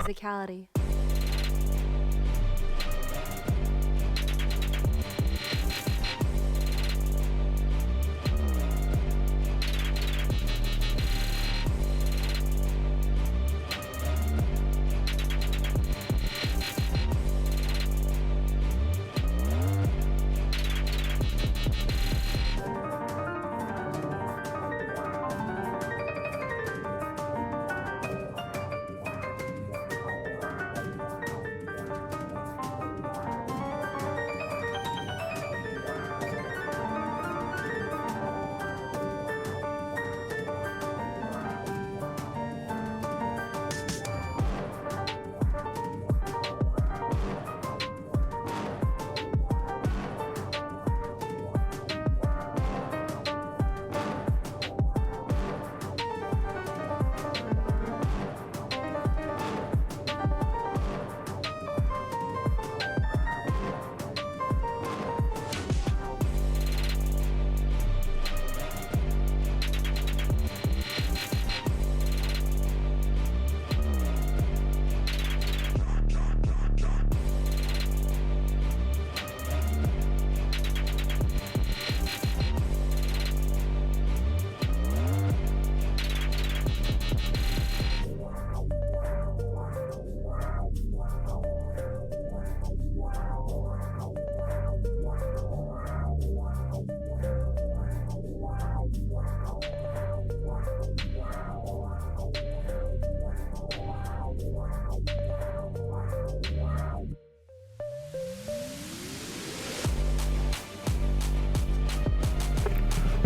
physicality.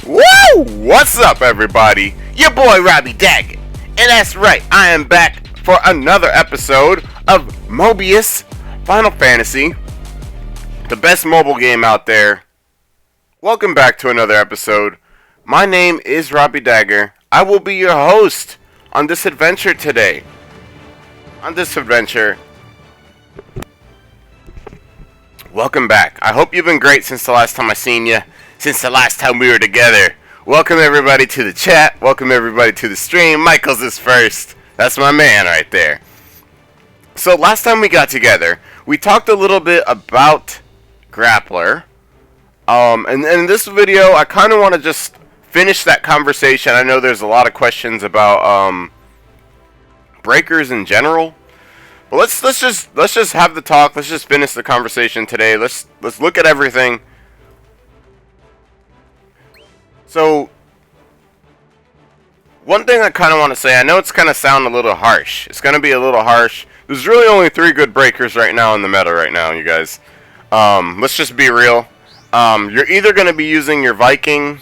Woo! What's up, everybody? Your boy Robbie Daggett, and that's right, I am back for another episode of Mobius Final Fantasy, the best mobile game out there. Welcome back to another episode. My name is Robbie Dagger. I will be your host on this adventure today. Welcome back. I hope you've been great since the last time I seen you. Since the last time we were together. Welcome everybody to the chat. Welcome everybody to the stream. Michael's is first. That's my man right there. So last time we got together, we talked a little bit about Grappler. And in this video, I kind of want to just finish that conversation. I know there's a lot of questions about breakers in general. But let's just have the talk. Let's just finish the conversation today. Let's look at everything. So, one thing I kind of want to say, I know it's going to sound a little harsh. It's going to be a little harsh. There's really only 3 good breakers right now in the meta right now, you guys. Let's just be real. You're either going to be using your Viking,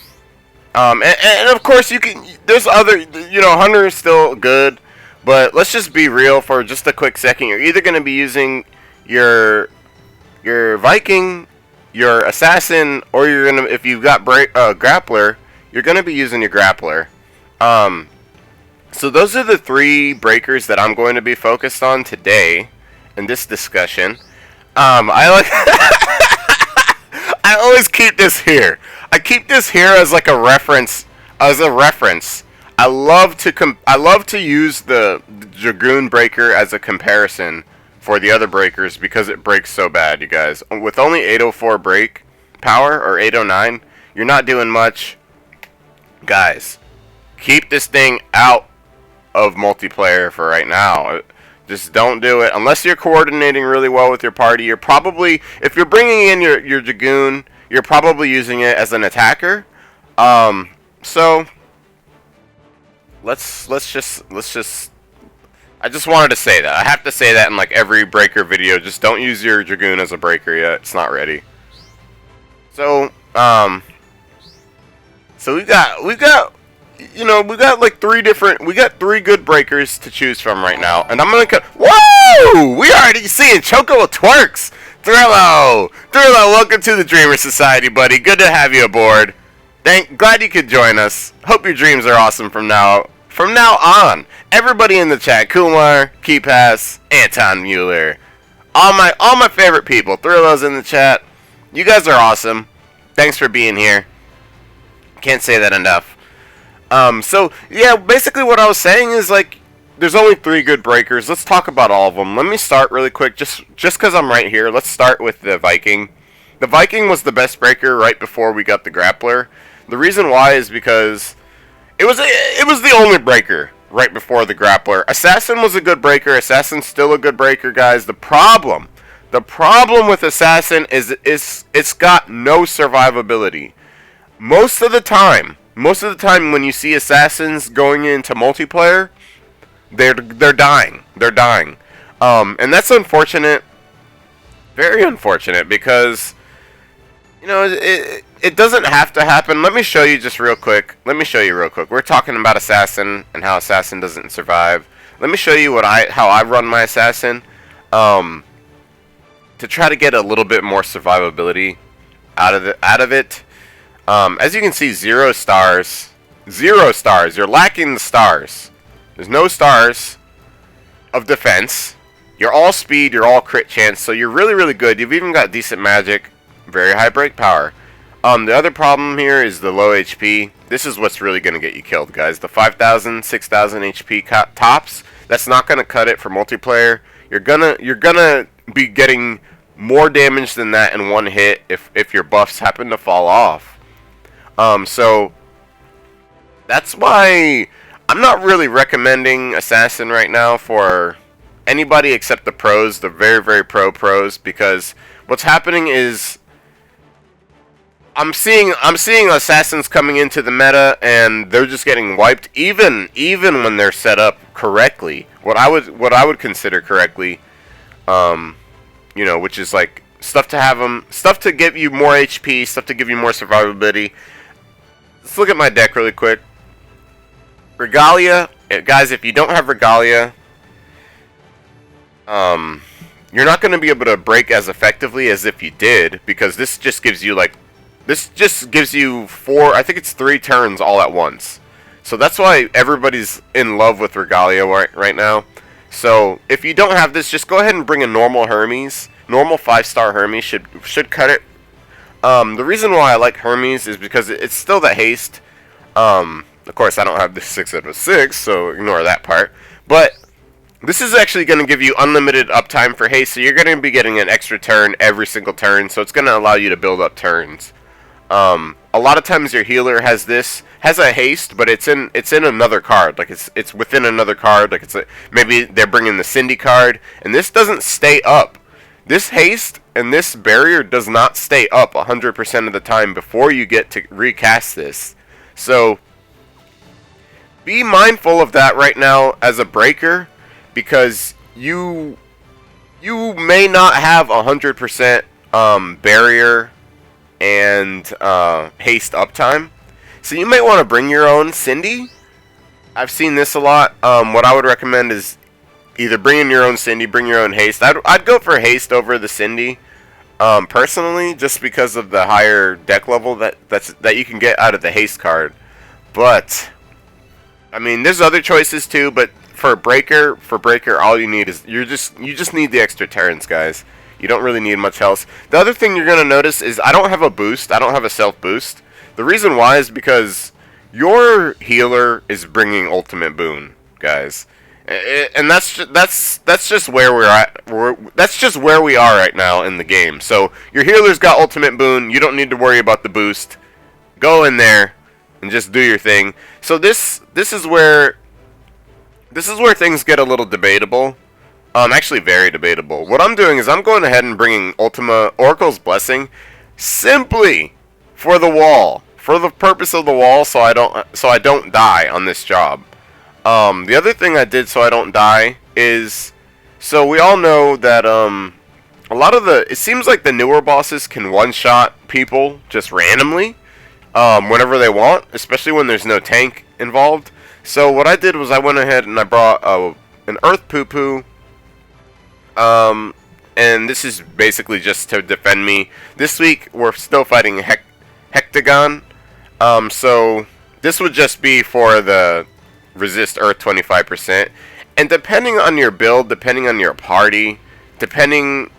and of course you can, there's other, Hunter is still good, but let's just be real for just a quick second. You're either going to be using your Viking, your assassin, or you're gonna, if you've got Grappler, you're gonna be using your Grappler. So those are the 3 breakers that I'm going to be focused on today in this discussion. I always keep this here. I keep this here as like a reference. I love to use the Dragoon breaker as a comparison for the other breakers because it breaks so bad, you guys. With only 804 break power, or 809, you're not doing much. Guys, keep this thing out of multiplayer for right now. Just don't do it. Unless you're coordinating really well with your party, you're probably, if you're bringing in your Dragoon, you're probably using it as an attacker. So, let's just I just wanted to say that. I have to say that in like every breaker video. Just don't use your Dragoon as a breaker yet. It's not ready. So, so we got like 3 good breakers to choose from right now. And I'm gonna whoa! We already seeing Choco twerks! Thrillo, welcome to the Dreamer Society, buddy. Good to have you aboard. Glad you could join us. Hope your dreams are awesome from now on. Everybody in the chat, Kumar, Keypass, Anton Mueller, all my favorite people. Thrillo's in the chat. You guys are awesome. Thanks for being here. Can't say that enough. So yeah, basically what I was saying is like, there's only 3 good breakers. Let's talk about all of them. Let me start really quick, just because I'm right here. Let's start with the Viking. The Viking was the best breaker right before we got the Grappler. The reason why is because it was the only breaker right before the Grappler. Assassin was a good breaker. Assassin's still a good breaker, guys. The problem with Assassin is it's got no survivability. Most of the time when you see Assassins going into multiplayer, they're dying. And that's unfortunate. Very unfortunate, because you know, it doesn't have to happen. Let me show you real quick. We're talking about Assassin and how Assassin doesn't survive. Let me show you how I run my Assassin, to try to get a little bit more survivability out of it. As you can see, 0 stars. 0 stars. You're lacking the stars. There's no stars of defense. You're all speed. You're all crit chance. So you're really, really good. You've even got decent magic. Very high break power. The other problem here is the low HP. This is what's really going to get you killed, guys. The 5,000, 6,000 HP tops. That's not going to cut it for multiplayer. You're gonna be getting more damage than that in one hit if your buffs happen to fall off. So that's why I'm not really recommending Assassin right now for anybody except the pros, the very, very pros, because what's happening is I'm seeing Assassins coming into the meta and they're just getting wiped, even when they're set up correctly. What I would consider correctly, you know, which is like stuff to give you more HP, stuff to give you more survivability. Let's look at my deck really quick. Regalia, guys, if you don't have Regalia, you're not going to be able to break as effectively as if you did, because this just gives you 4, I think it's 3 turns all at once. So that's why everybody's in love with Regalia right now. So if you don't have this, just go ahead and bring a normal Hermes. Normal 5-star Hermes should cut it. The reason why I like Hermes is because it's still that haste. Of course, I don't have the 6 out of 6, so ignore that part. But this is actually going to give you unlimited uptime for haste, so you're going to be getting an extra turn every single turn, so it's going to allow you to build up turns. A lot of times your healer has a haste, but it's in another card. Like it's within another card. Like maybe they're bringing the Cindy card, and this doesn't stay up. This haste and this barrier does not stay up 100% of the time before you get to recast this. So be mindful of that right now as a breaker, because you may not have 100% barrier and haste uptime. So you might want to bring your own Cindy. I've seen this a lot. What I would recommend is either bring in your own Cindy, bring your own haste. I'd go for haste over the Cindy, personally, just because of the higher deck level that you can get out of the haste card. But I mean, there's other choices too. But for breaker, all you need is you just need the extra turns, guys. You don't really need much else. The other thing you're gonna notice is I don't have a boost. I don't have a self boost. The reason why is because your healer is bringing ultimate boon, guys. And that's just where we're at. That's just where we are right now in the game. So your healer's got ultimate boon. You don't need to worry about the boost. Go in there and just do your thing. So this is where things get a little debatable. Actually very debatable. What I'm doing is I'm going ahead and bringing Oracle's Blessing simply for the wall, for the purpose of the wall, so I don't die on this job. The other thing I did so I don't die is, so we all know that a lot of it seems like the newer bosses can one-shot people just randomly, whenever they want, especially when there's no tank involved. So what I did was I went ahead and I brought an Earth Poo-Poo, and this is basically just to defend me. This week we're still fighting Hectagon, so this would just be for the resist Earth 25%, and depending on your build, depending on your party, depending,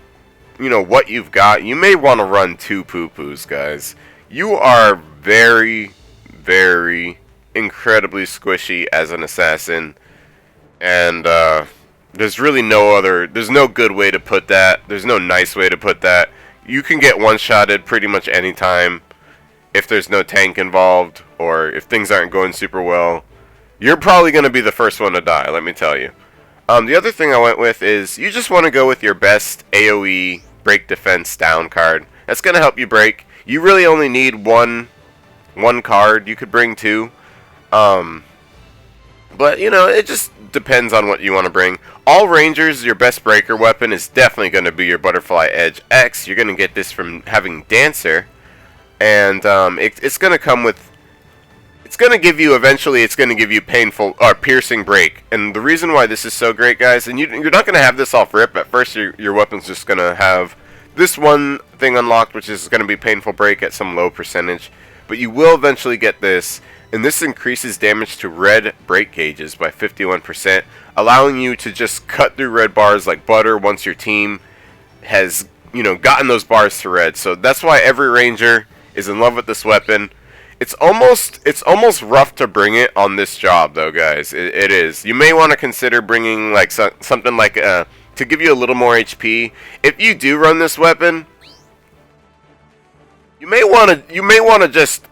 you know, what you've got, you may want to run 2 Poo-Poos, guys. You are very, very incredibly squishy as an assassin. And there's really there's no good way to put that. There's no nice way to put that. You can get one-shotted pretty much any time if there's no tank involved or if things aren't going super well. You're probably going to be the first one to die, let me tell you. The other thing I went with is you just want to go with your best AoE break defense down card. That's going to help you break. You really only need one card. You could bring two. But, you know, it just depends on what you want to bring. All Rangers, your best breaker weapon is definitely going to be your Butterfly Edge X. You're going to get this from having Dancer. And it's going to come with... It's going to give you, eventually, it's going to give you painful, or piercing break. And the reason why this is so great, guys, and you're not going to have this off rip. At first, your weapon's just going to have this one thing unlocked, which is going to be painful break at some low percentage. But you will eventually get this, and this increases damage to red break gauges by 51%, allowing you to just cut through red bars like butter once your team has, you know, gotten those bars to red. So that's why every Ranger is in love with this weapon. It's almost rough to bring it on this job, though, guys. It is. You may want to consider bringing like something like to give you a little more HP. If you do run this weapon, you may want to just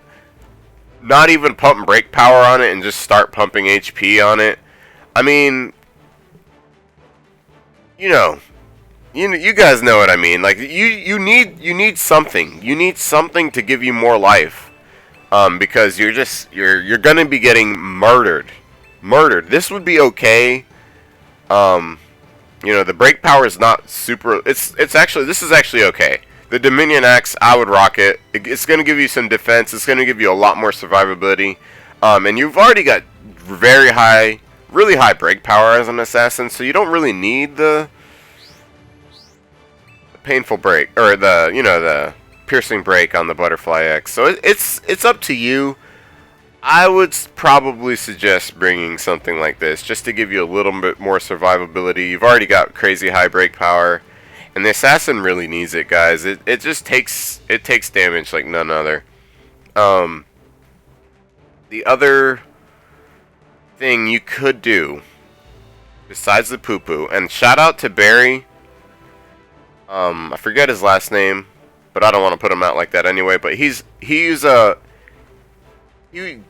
not even pump break power on it and just start pumping HP on it. I mean, you guys know what I mean. Like you need something. You need something to give you more life. Because you're gonna be getting murdered. This would be okay. The break power is not super. This is actually okay. The Dominion Axe, I would rock it. It's gonna give you some defense. It's gonna give you a lot more survivability. And you've already got really high break power as an assassin, so you don't really need the painful break or the piercing break on the Butterfly X. So it's up to you. I would probably suggest bringing something like this just to give you a little bit more survivability. You've already got crazy high break power, and the assassin really needs it, guys. It takes damage like none other. The other thing you could do besides the poo-poo, and shout out to Barry. I forget his last name, but I don't want to put him out like that anyway. But me and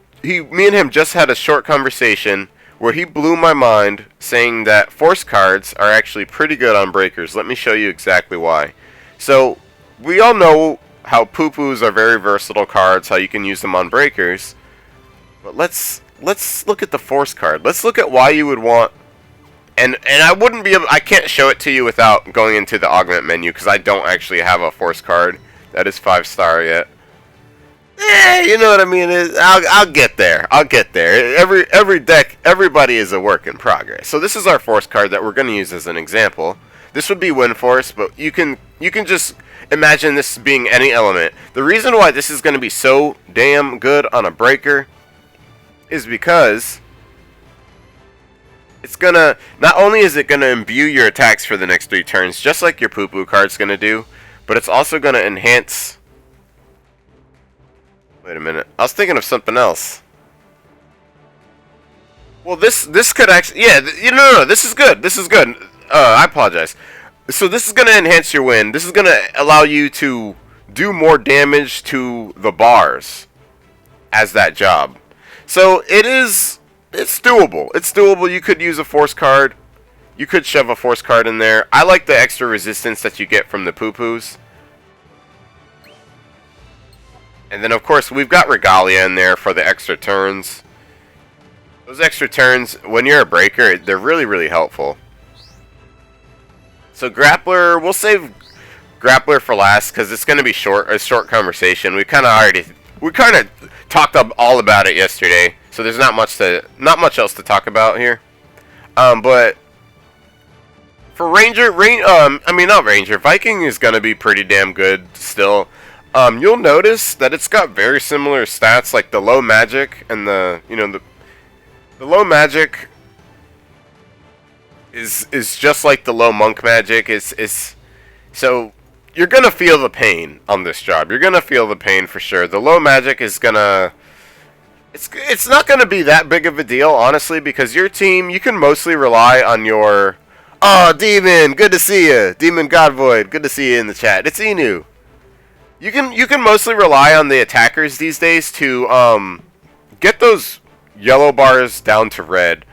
him just had a short conversation where he blew my mind, saying that force cards are actually pretty good on breakers. Let me show you exactly why. So we all know how poo-poos are very versatile cards, how you can use them on breakers. But let's look at the force card. Let's look at why you would want. And I can't show it to you without going into the augment menu, because I don't actually have a force card that is 5-star yet. You know what I mean? I'll get there. Every deck, everybody is a work in progress. So this is our force card that we're going to use as an example. This would be Wind Force, but you can just imagine this being any element. The reason why this is going to be so damn good on a breaker is because it's gonna, not only is it gonna imbue your attacks for the next 3 turns, just like your poo-poo card's gonna do, but it's also gonna enhance. Wait a minute, I was thinking of something else. Well, this could actually, yeah, no, this is good. I apologize. So this is gonna enhance your win. This is gonna allow you to do more damage to the bars as that job. So it's doable. You could use a force card. You could shove a force card in there. I like the extra resistance that you get from the poo-poos. And then, of course, we've got Regalia in there for the extra turns. Those extra turns, when you're a breaker, they're really, really helpful. So Grappler, we'll save Grappler for last because it's going to be a short conversation. We kind of talked all about it yesterday. So there's not much else to talk about here. But for Viking is gonna be pretty damn good still. You'll notice that it's got very similar stats, like the low magic and the low magic is just like the low monk magic. So you're gonna feel the pain on this job. You're gonna feel the pain for sure. The low magic is gonna It's not going to be that big of a deal, honestly, because your team, you can mostly rely on your... Oh, Demon, good to see you. Demon Godvoid, good to see you in the chat. It's Inu. You can mostly rely on the attackers these days to get those yellow bars down to red.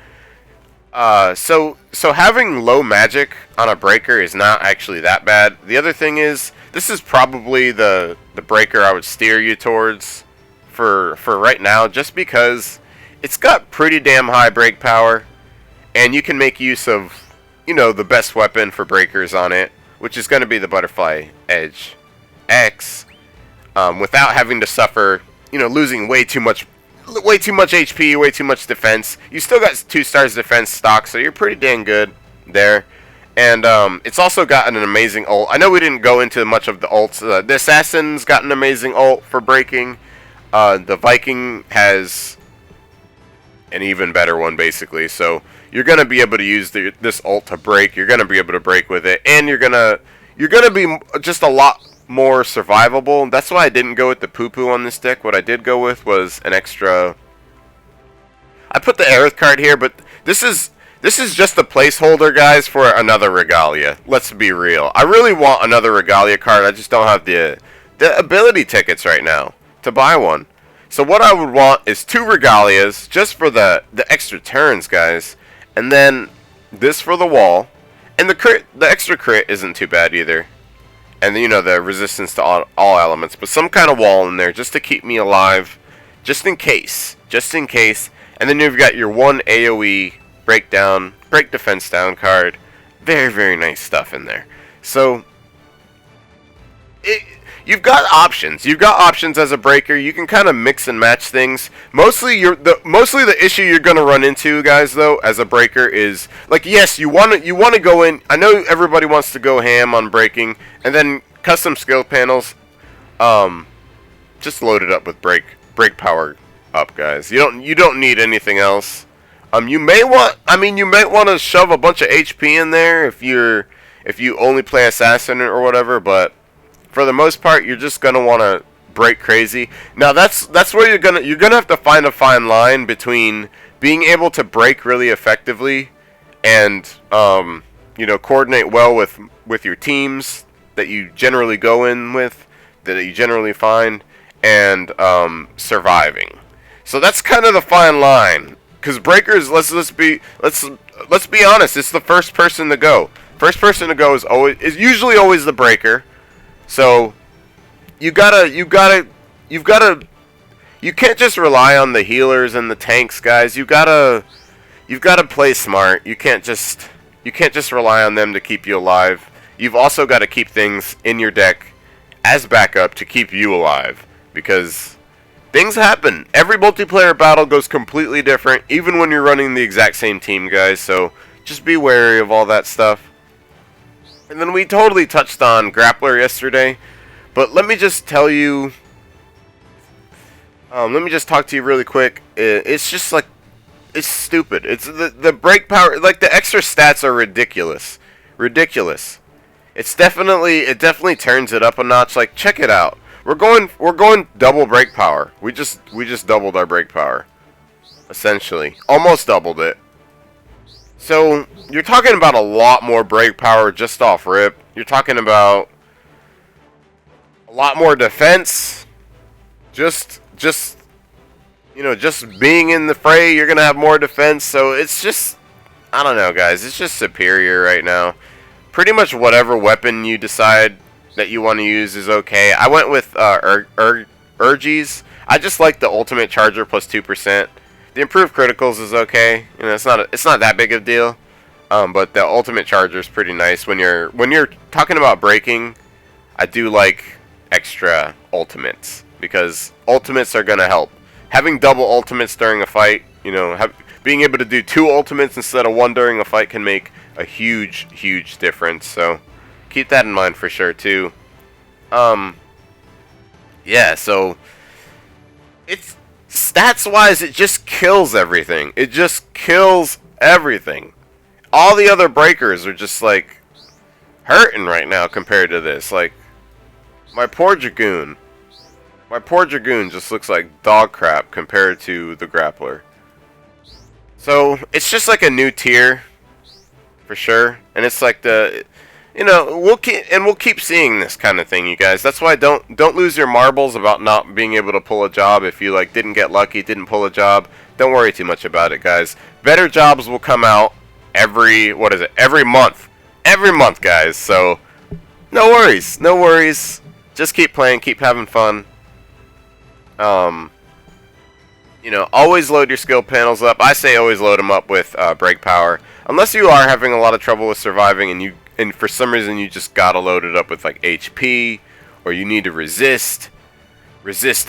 So having low magic on a breaker is not actually that bad. The other thing is, this is probably the breaker I would steer you towards for right now, just because it's got pretty damn high break power, and you can make use of, you know, the best weapon for breakers on it, which is going to be the Butterfly Edge X, without having to suffer, you know, losing way too much HP, way too much defense. You still got 2 stars defense stock, so you're pretty dang good there. And it's also got an amazing ult. I know we didn't go into much of the ults. The Assassin's got an amazing ult for breaking. The Viking has an even better one, basically. So you're gonna be able to use this ult to break. You're gonna be able to break with it, and you're gonna be just a lot more survivable. That's why I didn't go with the poo-poo on this deck. What I did go with was an extra... I put the Aerith card here, but this is just a placeholder, guys, for another Regalia. Let's be real. I really want another Regalia card. I just don't have the ability tickets right now to buy one. So what I would want is 2 Regalias just for the extra turns, guys. And then this for the wall. And the extra crit isn't too bad either. And, you know, the resistance to all elements. But some kind of wall in there just to keep me alive. Just in case. Just in case. And then you've got your 1 AoE break defense down card. Very, very nice stuff in there. So, you've got options. You've got options as a breaker. You can kind of mix and match things. Mostly the issue you're going to run into, guys, though, as a breaker is, like, yes, you want to go in. I know everybody wants to go ham on breaking, and then custom skill panels. Just load it up with break power up, guys. You don't need anything else. You might want to shove a bunch of HP in there if you only play assassin or whatever, but for the most part, you're just gonna want to break crazy. Now that's where you're gonna have to find a fine line between being able to break really effectively and you know, coordinate well with your teams that you generally go in with, that you generally find, and surviving. So that's kind of the fine line. Because breakers, let's be honest, it's the first person to go. First person to go is usually always the breaker. So you can't just rely on the healers and the tanks, guys. You've gotta play smart. You can't just rely on them to keep you alive. You've also got to keep things in your deck as backup to keep you alive, because things happen. Every multiplayer battle goes completely different, even when you're running the exact same team, guys. So just be wary of all that stuff. And then we totally touched on Grappler yesterday, but let me just tell you, let me just talk to you really quick. It's just like, it's stupid. It's the break power, like the extra stats are ridiculous. It definitely turns it up a notch. Like, check it out. We're going double break power. We just doubled our break power, essentially, almost doubled it. So you're talking about a lot more break power just off rip. You're talking about a lot more defense. Just you know, just being in the fray, you're gonna have more defense. So it's just, I don't know, guys. It's just superior right now. Pretty much whatever weapon you decide that you want to use is okay. I went with Urges. I just like the ultimate charger plus 2%. The improved criticals is okay. You know, it's not that big of a deal. But the ultimate charger is pretty nice when you're talking about breaking. I do like extra ultimates, because ultimates are gonna help. Having double ultimates during a fight, you know, being able to do 2 ultimates instead of 1 during a fight can make a huge difference. So keep that in mind for sure too. Yeah, so it's stats wise, it just kills everything. It just kills everything. All the other breakers are just like hurting right now compared to this. Like, my poor Dragoon. My poor Dragoon just looks like dog crap compared to the Grappler. So, it's just like a new tier, for sure. And it's like the, you know, we'll keep seeing this kind of thing, you guys. That's why don't lose your marbles about not being able to pull a job. If you like didn't get lucky, didn't pull a job, don't worry too much about it, guys. Better jobs will come out every month. Every month, guys. So, no worries. No worries. Just keep playing, keep having fun. You know, always load your skill panels up. I say always load them up with break power. Unless you are having a lot of trouble with surviving and for some reason you just gotta load it up with like HP, or you need to resist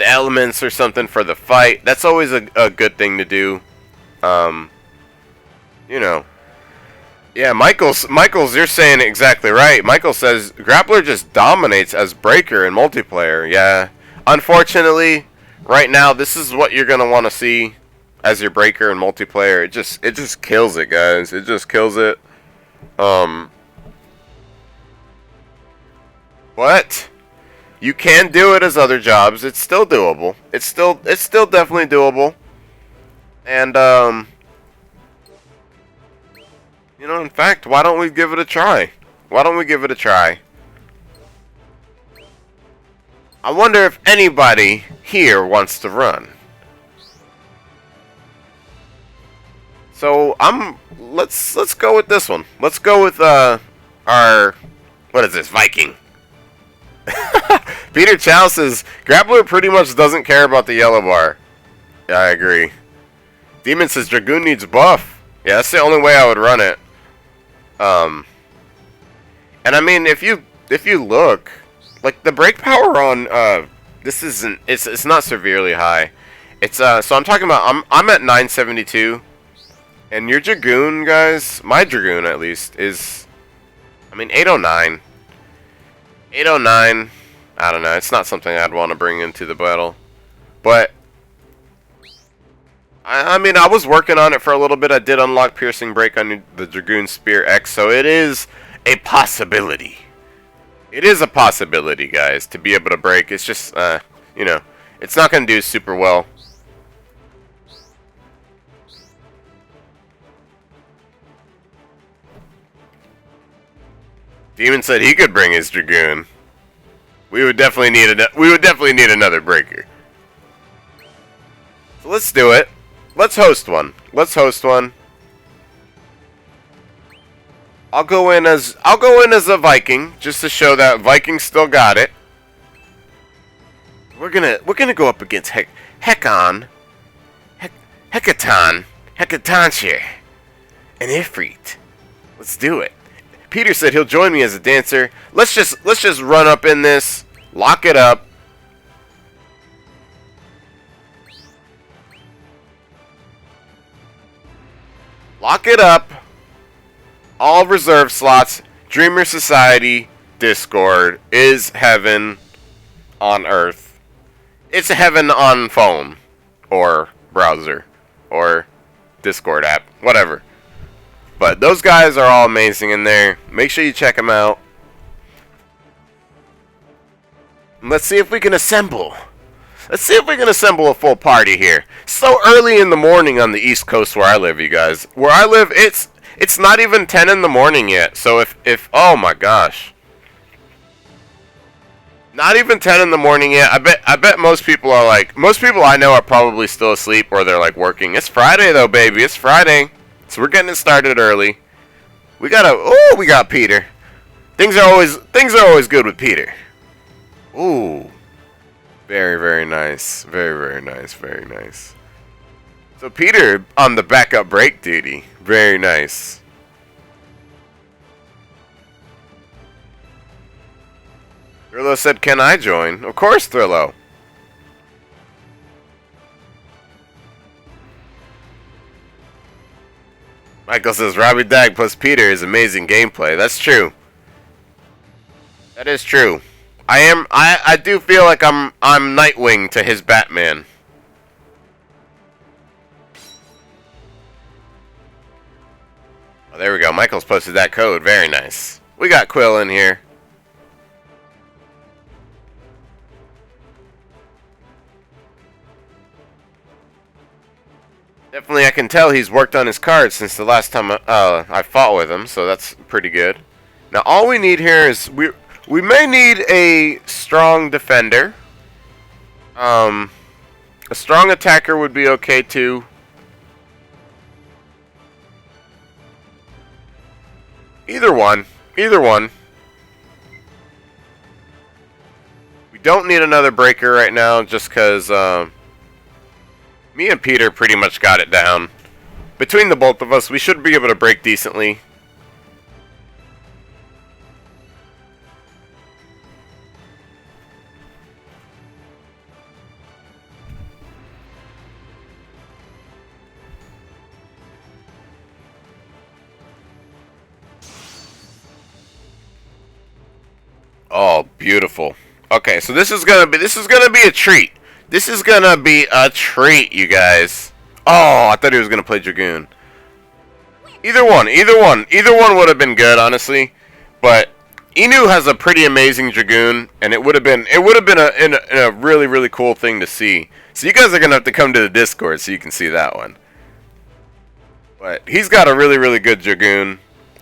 elements or something for the fight. That's always a good thing to do. You know. Yeah, Michael's, you're saying it exactly right. Michael says Grappler just dominates as breaker in multiplayer. Yeah. Unfortunately, right now this is what you're gonna want to see as your breaker in multiplayer. It just kills it, guys. It just kills it. But you can do it as other jobs. It's still doable. It's still definitely doable. And you know, in fact, why don't we give it a try? Why don't we give it a try? I wonder if anybody here wants to run. So let's go with this one. Let's go with our, what is this, Viking. Peter Chow says Grappler pretty much doesn't care about the yellow bar. Yeah, I agree. Demon says Dragoon needs buff. Yeah, that's the only way I would run it. And I mean, if you look, like the break power on this isn't, it's not severely high. It's so I'm talking about I'm at 972, and your Dragoon, guys, my Dragoon at least is, I mean, 809. 809. I don't know. It's not something I'd want to bring into the battle, but I mean, I was working on it for a little bit. I did unlock Piercing Break on the Dragoon Spear X, so it is a possibility. It is a possibility, guys, to be able to break. It's just, you know, it's not going to do super well. Demon said he could bring his Dragoon. We would definitely need another breaker. So let's do it. Let's host one. Let's host one. I'll go in as a Viking just to show that Viking still got it. We're gonna go up against Hecatonshire, and Ifrit. Let's do it. Peter said he'll join me as a dancer. Let's just run up in this, lock it up. Lock it up. All reserve slots. Dreamer Society Discord is heaven on earth. It's heaven on phone or browser or Discord app, whatever. But those guys are all amazing in there. Make sure you check them out. Let's see if we can assemble. Let's see if we can assemble a full party here. So early in the morning on the East Coast where I live, you guys. Where I live, it's not even 10 in the morning yet. So if oh my gosh. Not even 10 in the morning yet. I bet most people I know are probably still asleep or they're like working. It's Friday though, baby. It's Friday. So we're getting it started early. We got Peter. Things are always good with Peter. Ooh. Very, very nice. Very, very nice. Very nice. So Peter on the backup break duty. Very nice. Thrillo said, can I join? Of course, Thrillo. Michael says, Robbie Dag plus Peter is amazing gameplay. That's true. That is true. I do feel like I'm Nightwing to his Batman. Oh, there we go. Michael's posted that code. Very nice. We got Quill in here. Definitely, I can tell he's worked on his cards since the last time I fought with him, so that's pretty good. Now, all we need here is we may need a strong defender. A strong attacker would be okay too. Either one. Either one. We don't need another breaker right now just because me and Peter pretty much got it down. Between the both of us, we should be able to break decently. Oh, beautiful. Okay, so this is gonna be a treat. This is gonna be a treat, you guys. Oh, I thought he was gonna play Dragoon. Either one would have been good, honestly. But Inu has a pretty amazing Dragoon, and it would have been a really, really cool thing to see. So you guys are gonna have to come to the Discord so you can see that one. But he's got a really, really good Dragoon,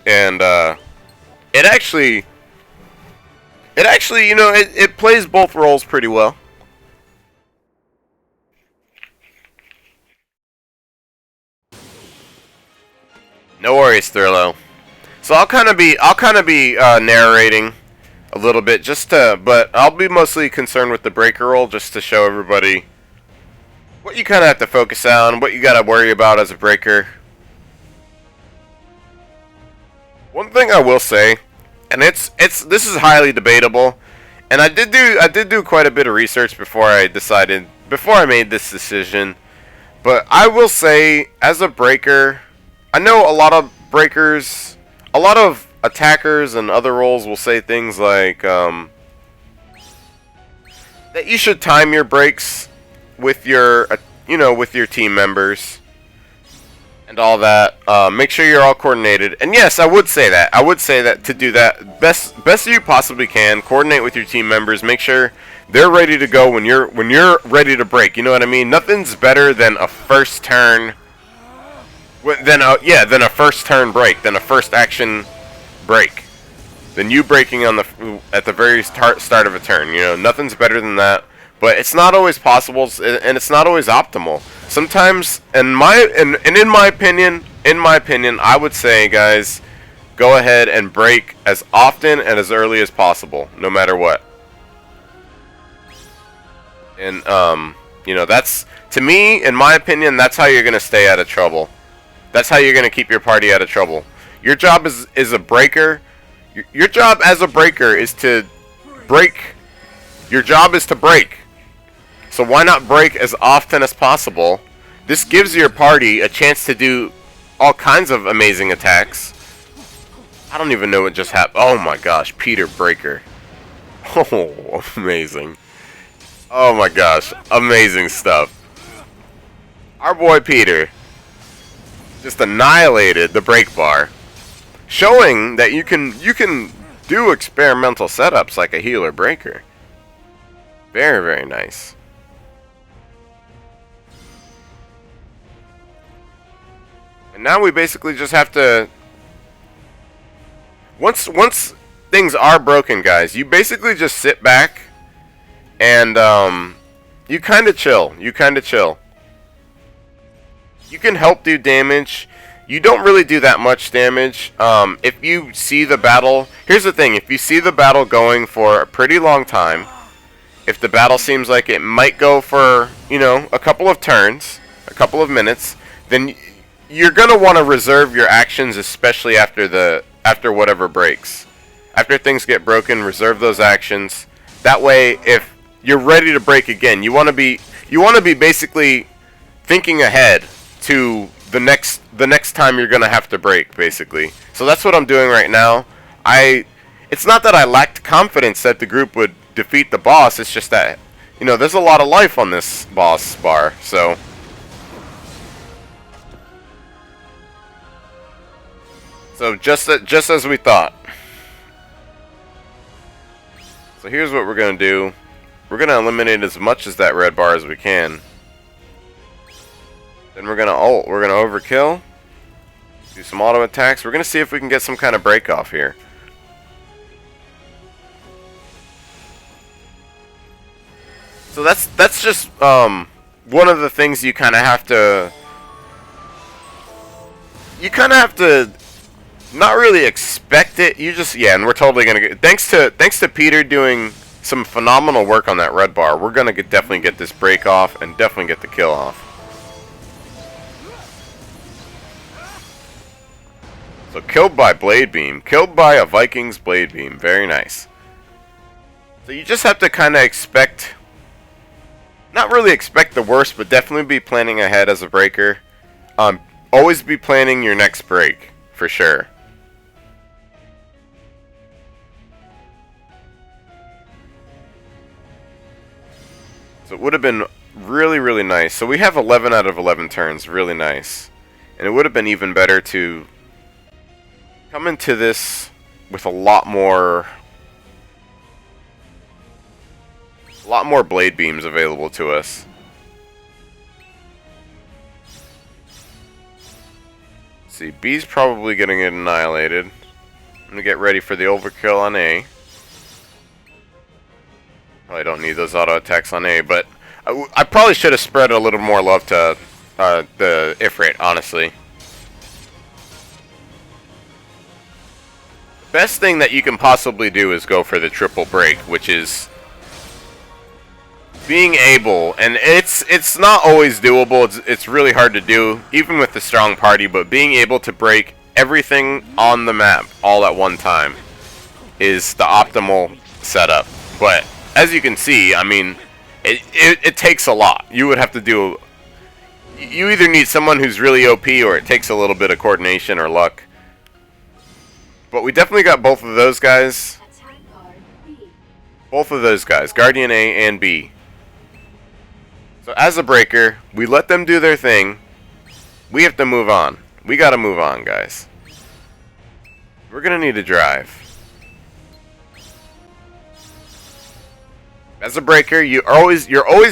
and it actually, you know, it plays both roles pretty well. No worries, Thurlow. So I'll kind of be narrating a little bit, but I'll be mostly concerned with the breaker roll, just to show everybody what you kind of have to focus on, what you got to worry about as a breaker. One thing I will say, and this is highly debatable, and I did do quite a bit of research before I made this decision, but I will say, as a breaker, I know a lot of breakers, a lot of attackers and other roles will say things like that you should time your breaks with your with your team members and all that. Make sure you're all coordinated. And yes, I would say that. To do that, best you possibly can. Coordinate with your team members. Make sure they're ready to go when you're ready to break. You know what I mean? Nothing's better than a first turn. Than a first turn break, than a first action break, than you breaking at the very start of a turn. You know, nothing's better than that. But it's not always possible, and it's not always optimal. Sometimes, in my opinion, I would say, guys, go ahead and break as often and as early as possible, no matter what. And you know, that's, to me, in my opinion, that's how you're gonna stay out of trouble. That's how you're going to keep your party out of trouble. Your job is a breaker. Your job as a breaker is to break. Your job is to break. So why not break as often as possible? This gives your party a chance to do all kinds of amazing attacks. I don't even know what just happened. Oh my gosh, Peter Breaker. Oh, amazing. Oh my gosh, amazing stuff. Our boy Peter just annihilated the break bar, showing that you can do experimental setups like a healer breaker. Very, very nice. And now we basically just have to, once things are broken, guys, you basically just sit back and you kind of chill. You can help do damage. You don't really do that much damage. If you see the battle... Here's the thing. If you see the battle going for a pretty long time, if the battle seems like it might go for, you know, a couple of turns, a couple of minutes, then you're going to want to reserve your actions, especially after whatever breaks. After things get broken, reserve those actions. That way, if you're ready to break again, you want to be basically thinking ahead to the next time you're gonna have to break, basically. So that's what I'm doing right now. It's not that I lacked confidence that the group would defeat the boss. It's just that, you know, there's a lot of life on this boss bar. So just as we thought. So here's what we're gonna do. We're gonna eliminate as much as that red bar as we can. Then we're gonna ult. We're gonna overkill. Do some auto attacks. We're gonna see if we can get some kind of break off here. So that's just one of the things you kind of have to. You kind of have to not really expect it. You just and we're totally gonna get thanks to Peter doing some phenomenal work on that red bar. We're gonna definitely get this break off and definitely get the kill off. So killed by Blade Beam. Killed by a Viking's Blade Beam. Very nice. So you just have to kind of expect... Not really expect the worst, but definitely be planning ahead as a breaker. Always be planning your next break. For sure. So it would have been really, really nice. So we have 11 out of 11 turns. Really nice. And it would have been even better to... come into this with a lot more blade beams available to us. Let's see, B's probably gonna get annihilated. I'm gonna get ready for the overkill on A. Probably don't need those auto attacks on A, but I probably should have spread a little more love to the Ifrit, honestly. Best thing that you can possibly do is go for the triple break, which is being able, and it's not always doable. It's really hard to do, even with the strong party. But being able to break everything on the map all at one time is the optimal setup. But as you can see, I mean, it takes a lot. You would have to do. You either need someone who's really OP, or it takes a little bit of coordination or luck. But we definitely got both of those guys. Both of those guys, Guardian A and B. So as a breaker, we let them do their thing. We have to move on. We gotta move on, guys. We're gonna need to drive. As a breaker, you're always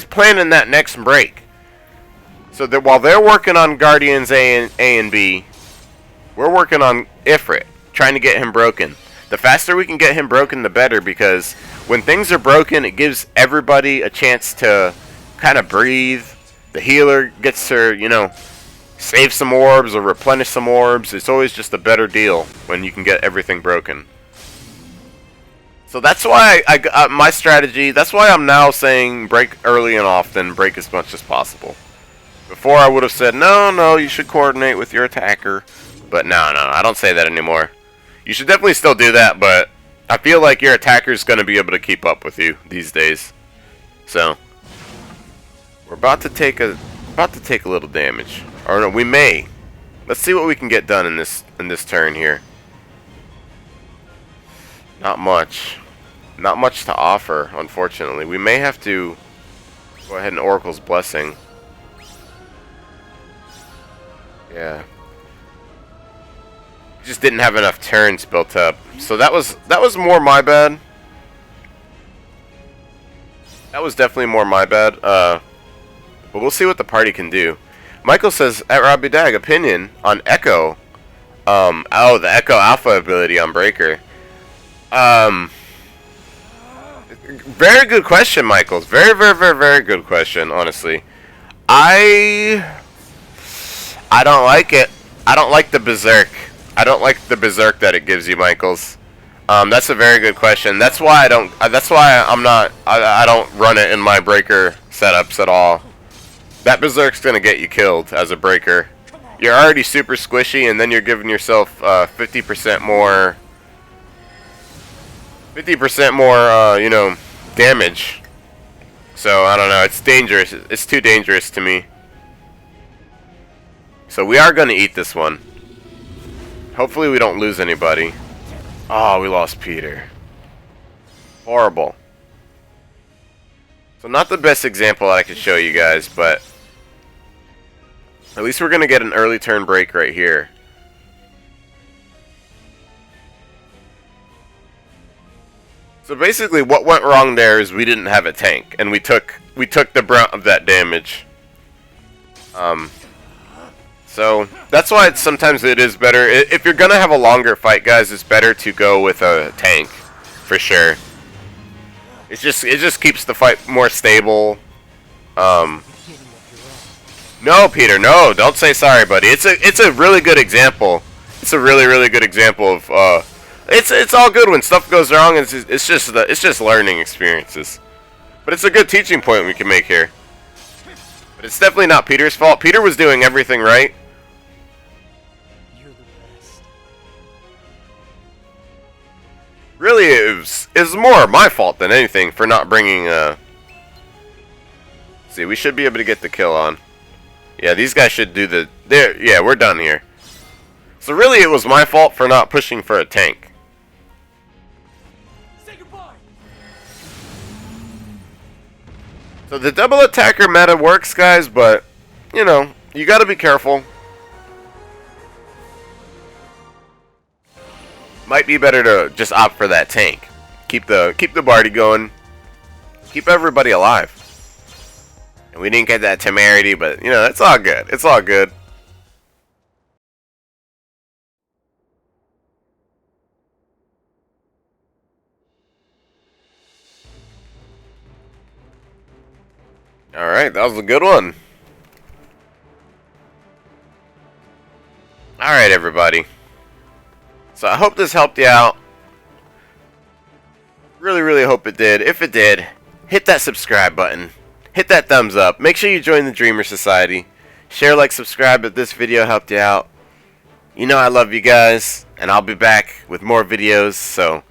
planning that next break. So that while they're working on Guardians A and B, we're working on Ifrit. Trying to get him broken. The faster we can get him broken, the better, because when things are broken, it gives everybody a chance to kind of breathe. The healer gets to, save some orbs or replenish some orbs. It's always just a better deal when you can get everything broken. So that's why my strategy, that's why I'm now saying break early and often, break as much as possible. Before I would have said, no, you should coordinate with your attacker. But no, I don't say that anymore. You should definitely still do that, but I feel like your attacker is going to be able to keep up with you these days. So we're about to take a little damage, or no, we may. Let's see what we can get done in this turn here. Not much to offer, unfortunately. We may have to go ahead and Oracle's Blessing. Yeah. Just didn't have enough turns built up, so that was more my bad. That was definitely more my bad. But we'll see what the party can do. Michael says at Robbie Dag, opinion on Echo. The Echo Alpha ability on Breaker. Very good question, Michaels. Very, very, very, very good question. Honestly, I don't like it. I don't like the Berserk. I don't like the Berserk that it gives you, Michaels. That's a very good question. That's why I don't. That's why I don't run it in my breaker setups at all. That Berserk's gonna get you killed as a breaker. You're already super squishy, and then you're giving yourself 50% more. 50% more, damage. So I don't know. It's dangerous. It's too dangerous to me. So we are gonna eat this one. Hopefully we don't lose anybody. Oh, we lost Peter. Horrible. So not the best example I could show you guys, but at least we're going to get an early turn break right here. So basically what went wrong there is we didn't have a tank, and we took the brunt of that damage. So that's why sometimes it is better. If you're gonna have a longer fight, guys, it's better to go with a tank, for sure. It just keeps the fight more stable. No, Peter, no, don't say sorry, buddy. It's a really good example. It's a really good example of it's all good when stuff goes wrong. It's just learning experiences. But it's a good teaching point we can make here. But it's definitely not Peter's fault. Peter was doing everything right. You're the best. Really, it's more my fault than anything for not bringing. See, we should be able to get the kill on. Yeah, these guys should do the. There, yeah, we're done here. So really, it was my fault for not pushing for a tank. Say goodbye. So the double attacker meta works, guys, but you know, you got to be careful. Might be better to just opt for that tank. Keep the party going. Keep everybody alive. And we didn't get that temerity, but you know, it's all good. It's all good. Alright, that was a good one. Alright, everybody. So I hope this helped you out. Really hope it did. If it did, hit that subscribe button. Hit that thumbs up. Make sure you join the Dreamer Society. Share, like, subscribe if this video helped you out. You know I love you guys, and I'll be back with more videos, so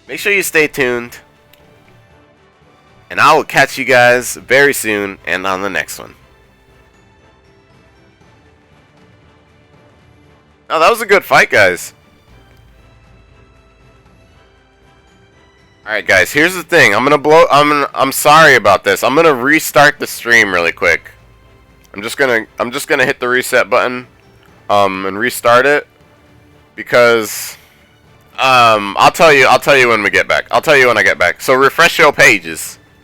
make sure you stay tuned. And I will catch you guys very soon and on the next one. Oh, that was a good fight, guys. Alright, guys, here's the thing. I'm sorry about this. I'm gonna restart the stream really quick. I'm just gonna hit the reset button and restart it because I'll tell you when we get back. I'll tell you when I get back. So refresh your pages.